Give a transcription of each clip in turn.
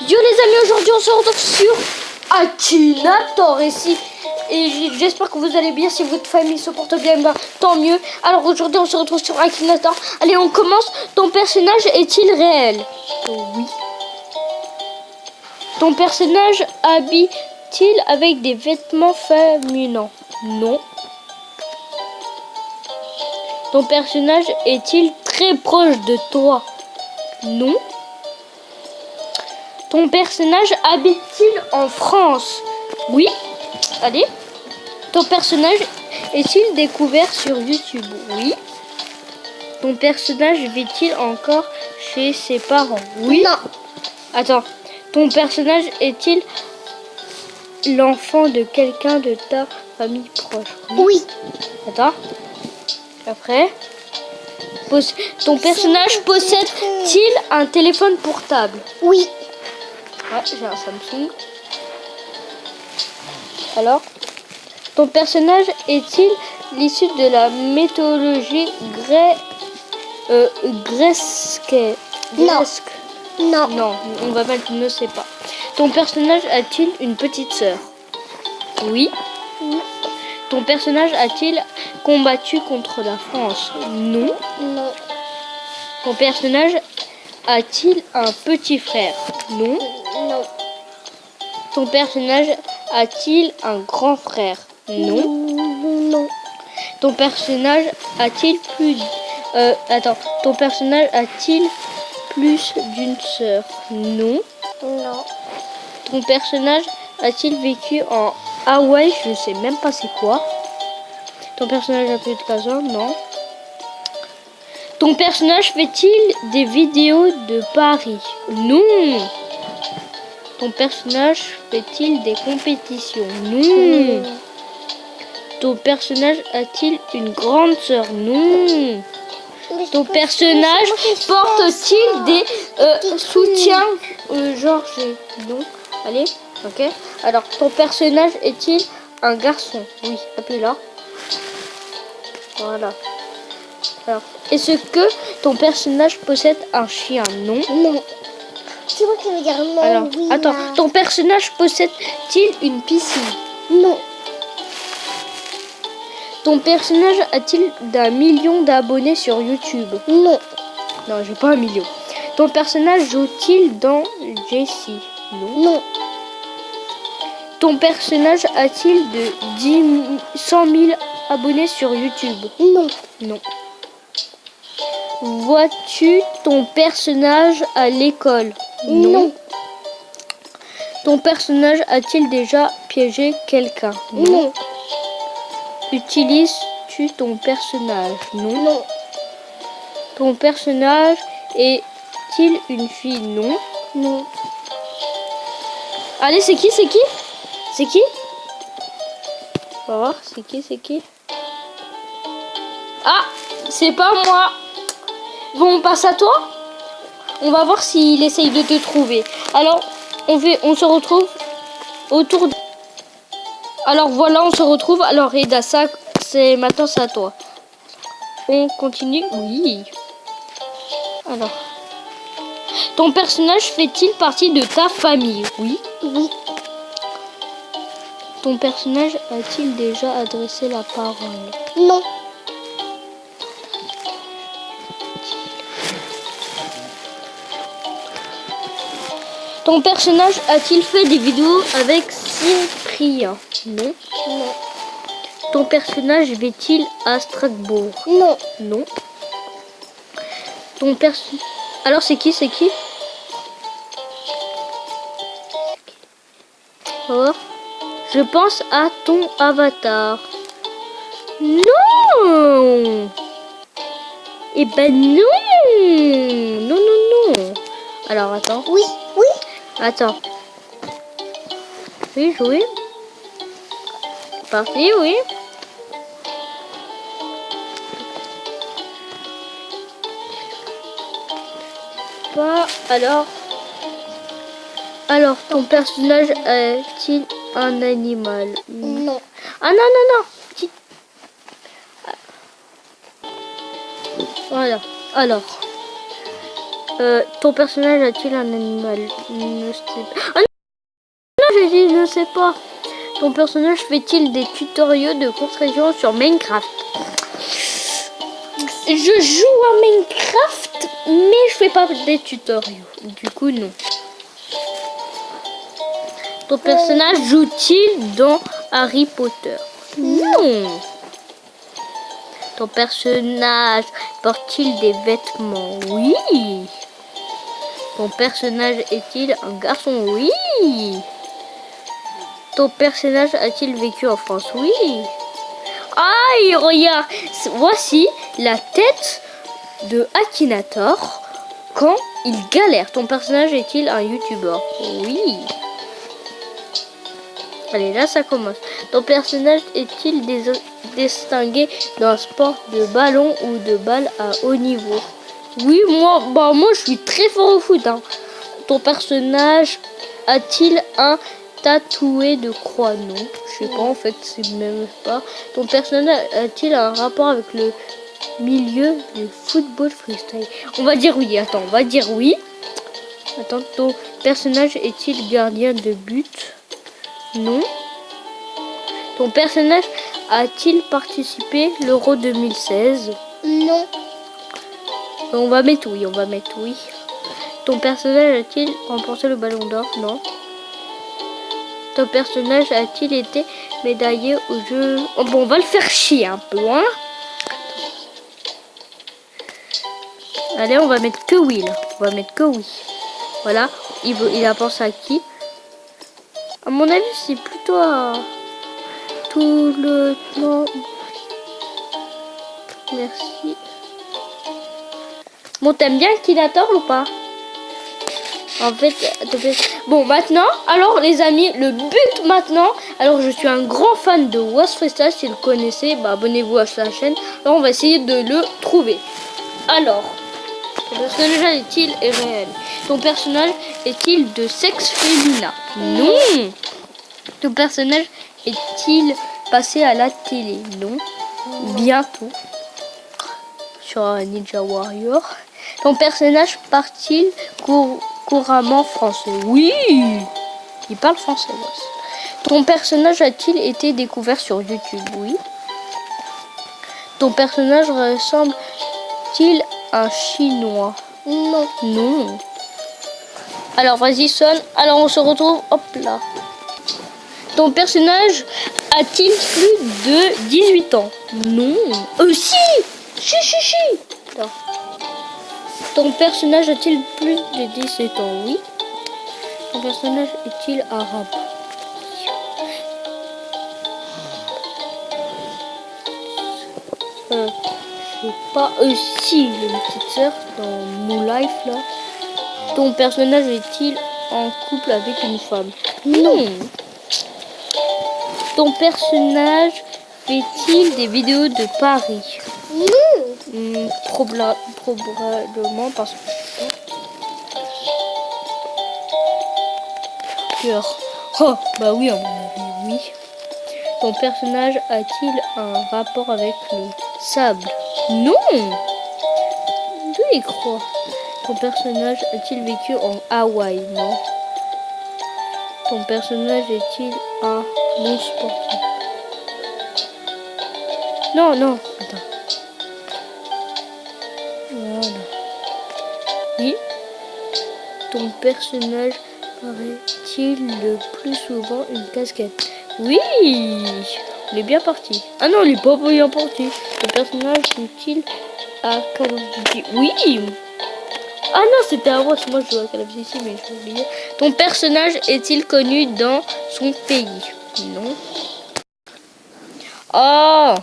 Yo les amis, aujourd'hui on se retrouve sur Akinator ici. Et j'espère que vous allez bien, si votre famille se porte bien, ben, tant mieux. Alors aujourd'hui on se retrouve sur Akinator. Allez, on commence. Ton personnage est-il réel? Oui. Ton personnage habite-t-il avec des vêtements féminins? Non. Ton personnage est-il très proche de toi? Non. Ton personnage habite-t-il en France? Oui. Allez. Ton personnage est-il découvert sur YouTube? Oui. Ton personnage vit-il encore chez ses parents? Oui. Non. Attends. Ton personnage est-il l'enfant de quelqu'un de ta famille proche? Oui. Attends. Après. Ton personnage possède-t-il un téléphone portable? Oui. Ouais, j'ai un Samsung. Alors, ton personnage est-il l'issue de la mythologie grecque? Non. Non. Non, on va mettre ne sais pas. Ton personnage a-t-il une petite sœur? Oui. Oui. Ton personnage a-t-il combattu contre la France? Non. Non. Ton personnage a-t-il un petit frère? Non. Non. Ton personnage a-t-il un grand frère? Non. Non. Ton personnage a-t-il Ton personnage a-t-il plus d'une sœur? Non. Non. Ton personnage a-t-il vécu en Hawaï? Je ne sais même pas c'est quoi. Ton personnage a plus de 15 ans? Non. Ton personnage fait-il des vidéos de Paris? Non. Ton personnage fait-il des compétitions? Non. Ton personnage a-t-il une grande sœur? Non. Ton personnage porte-t-il des soutiens Georges? Non. Allez, ok. Alors, ton personnage est-il un garçon? Oui, appuie là. Voilà. Alors, est-ce que ton personnage possède un chien? Non. Non. C'est moi qui veux dire non. Alors, oui, attends, là. ton personnage possède-t-il une piscine? Non. Ton personnage a-t-il d'un million d'abonnés sur YouTube? Non. Non, j'ai pas 1 million. Ton personnage joue-t-il dans Jessie? Non. Non. Ton personnage a-t-il de 100 000 abonnés sur YouTube? Non. Non. Vois-tu ton personnage à l'école? Non. Ton personnage a-t-il déjà piégé quelqu'un? Non. Utilises-tu ton personnage? Non. Non. Ton personnage est-il une fille? Non. Non. Allez, c'est qui? C'est qui? C'est qui? On va voir, c'est qui? Ah, c'est pas moi. Bon, on passe à toi. On va voir s'il essaye de te trouver. Alors, on se retrouve autour de... Alors voilà, on se retrouve. Alors Reda, ça, maintenant c'est à toi. On continue. Oui. Alors, ton personnage fait-il partie de ta famille? Oui. Oui. Ton personnage a-t-il déjà adressé la parole? Non. Ton personnage a-t-il fait des vidéos avec Cyprien? Non. Non. Ton personnage vit-il à Strasbourg? Non. Non. Ton personnage... Alors c'est qui? C'est qui? Oh. Je pense à ton avatar. Non. Eh ben non. Non, non, non. Alors attends. Oui. Oui. Attends. Oui, jouer. Parti, oui. Pas. Alors, ton personnage est-il un animal? Non. Ah non, non, non. Voilà. Alors. Ton personnage a-t-il un animal? Ne sais pas. Ah non, j'ai dit je ne sais pas. Ton personnage fait-il des tutoriaux de construction sur Minecraft? Je joue à Minecraft, mais je fais pas des tutoriaux. Du coup, non. Ton personnage joue-t-il dans Harry Potter? Non. Ton personnage porte-t-il des vêtements? Oui. Ton personnage est-il un garçon? Oui. Ton personnage a-t-il vécu en France? Oui. Ah, regarde, voici la tête de Akinator quand il galère. Ton personnage est-il un youtubeur? Oui. Allez, là ça commence. Ton personnage est-il distingué d'un sport de ballon ou de balle à haut niveau? Oui, moi je suis très fort au foot. Hein. Ton personnage a-t-il un tatoué de croix? Non, je sais pas en fait, c'est même pas. Ton personnage a-t-il un rapport avec le milieu du football freestyle? On va dire oui, attends, on va dire oui. Attends, ton personnage est-il gardien de but? Non. Ton personnage a-t-il participé l'Euro 2016? Non. On va mettre oui, on va mettre oui. Ton personnage a-t-il remporté le ballon d'or? Non. Ton personnage a-t-il été médaillé au jeu? Oh, bon, on va le faire chier un peu, hein. Allez, on va mettre que oui, là. On va mettre que oui. Voilà. Il a pensé à qui? À mon avis, c'est plutôt à tout le temps. Merci. Bon, t'aimes bien Akinator ou pas? En fait, bon, maintenant, alors les amis, le but maintenant, alors je suis un grand fan de Was Freestyle, si vous le connaissez, bah abonnez-vous à sa chaîne. Alors on va essayer de le trouver. Alors, ton personnage est-il réel? Ton personnage est-il de sexe féminin? Non. Ton personnage est-il passé à la télé? Non. Bientôt. Sur un Ninja Warrior. Ton personnage part-il couramment français? Oui. Il parle français. Ton personnage a-t-il été découvert sur YouTube? Oui. Ton personnage ressemble-t-il à un chinois? Non. Non. Alors vas-y sonne. Alors on se retrouve. Hop là. Ton personnage a-t-il plus de 18 ans? Non. Si. Si. Non. Ton personnage a-t-il plus de 17 ans? Oui. Ton personnage est-il arabe? Je sais pas. Si, j'ai une petite sœur dans mon life là. Ton personnage est-il en couple avec une femme? Non. Ton personnage fait-il des vidéos de Paris? Non. Probablement parce que oh, bah oui, à mon avis, oui. Ton personnage a-t-il un rapport avec le sable? Non. D'où il croit? Ton personnage a-t-il vécu en Hawaï? Non. Ton personnage est-il un bon sportif? Non. Attends. Voilà. Oui. Ton personnage paraît-il le plus souvent une casquette? Oui. On est bien parti. Ah non, il est pas bien parti. Ton personnage est-il à Call of Duty? Oui. Ah non, c'était à moi je joue à Call of Duty, mais j'ai oublié. Ton personnage est-il connu dans son pays? Non. Oh.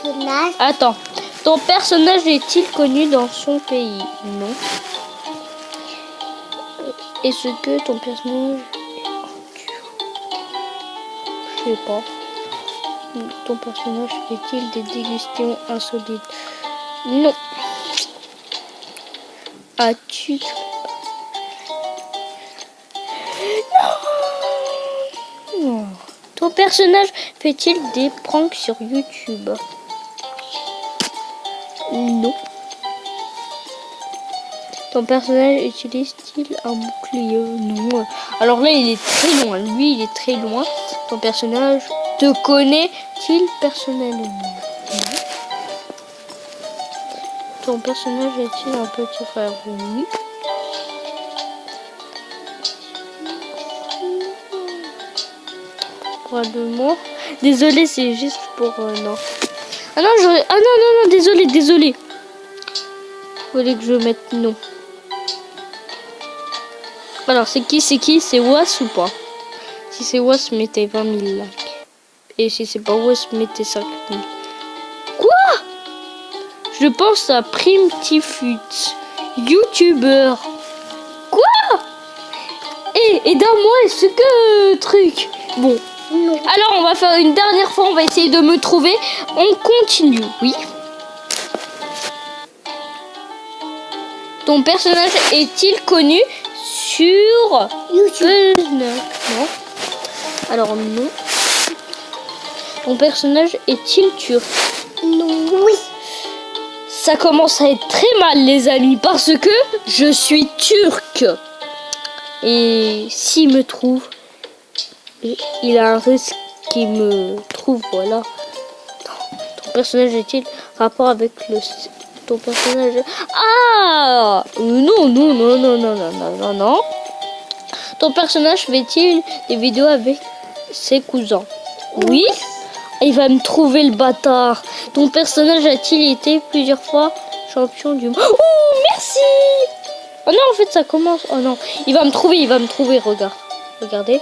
Personnage. Attends. Ton personnage est-il connu dans son pays? Non. Est-ce que ton personnage est en duo? Je sais pas. Ton personnage fait-il des dégustations insolites? Non. As-tu... Non. Ton personnage fait-il des pranks sur YouTube? Non. Ton personnage utilise-t-il un bouclier? Non. Alors là, il est très loin. Lui, il est très loin. Ton personnage te connaît-il personnellement? Non. Ton personnage est-il un petit frère? Oui. Probablement. Désolé, c'est juste pour... non. Ah non, j'aurais... Ah non, non, non, désolé, désolé. Vous voulez que je mette non. Alors, c'est qui? C'est Was ou pas? Si c'est Was, mettez 20 000 likes. Et si c'est pas Was, mettez 5 000. Quoi? Je pense à Primtifut, YouTuber. Quoi? Et d'un mois, ce que truc. Bon. Non. Alors, on va faire une dernière fois. On va essayer de me trouver. On continue. Oui. Ton personnage est-il connu sur YouTube? Non. Alors non. Ton personnage est-il turc? Non. Oui. Ça commence à être très mal, les amis, parce que je suis turc. Et s'il me trouve, il a un risque qu'il me trouve, voilà. Ton personnage est-il rapport avec le... Ton personnage... Ah non, non, non, non, non, non, non, non, non. Ton personnage fait-il des vidéos avec ses cousins? Oui. Il va me trouver le bâtard. Ton personnage a-t-il été plusieurs fois champion du monde? Oh, merci. Oh non, en fait, ça commence. Oh non, il va me trouver, regarde. Regardez.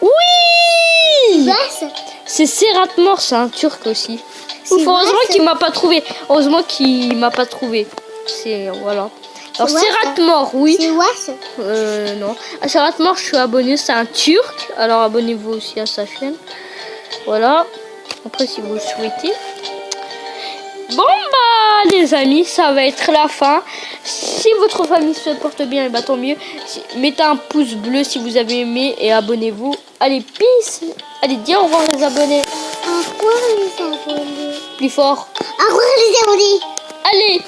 Oui. C'est Serhat Mor, c'est un turc aussi. Ouf, heureusement qu'il m'a pas trouvé. Heureusement qu'il m'a pas trouvé. C'est... Voilà. Alors, Serhat Mor, oui. C'est Was? Non. À Serhat Mor, je suis abonné. C'est un turc. Alors, abonnez-vous aussi à sa chaîne. Voilà. Après, si vous le souhaitez. Bon, bah, les amis, ça va être la fin. Si votre famille se porte bien, et bah, tant mieux. Mettez un pouce bleu si vous avez aimé et abonnez-vous. Allez, peace. Allez, dis au revoir les abonnés. Au revoir les abonnés. Plus fort. Au revoir les abonnés. Allez.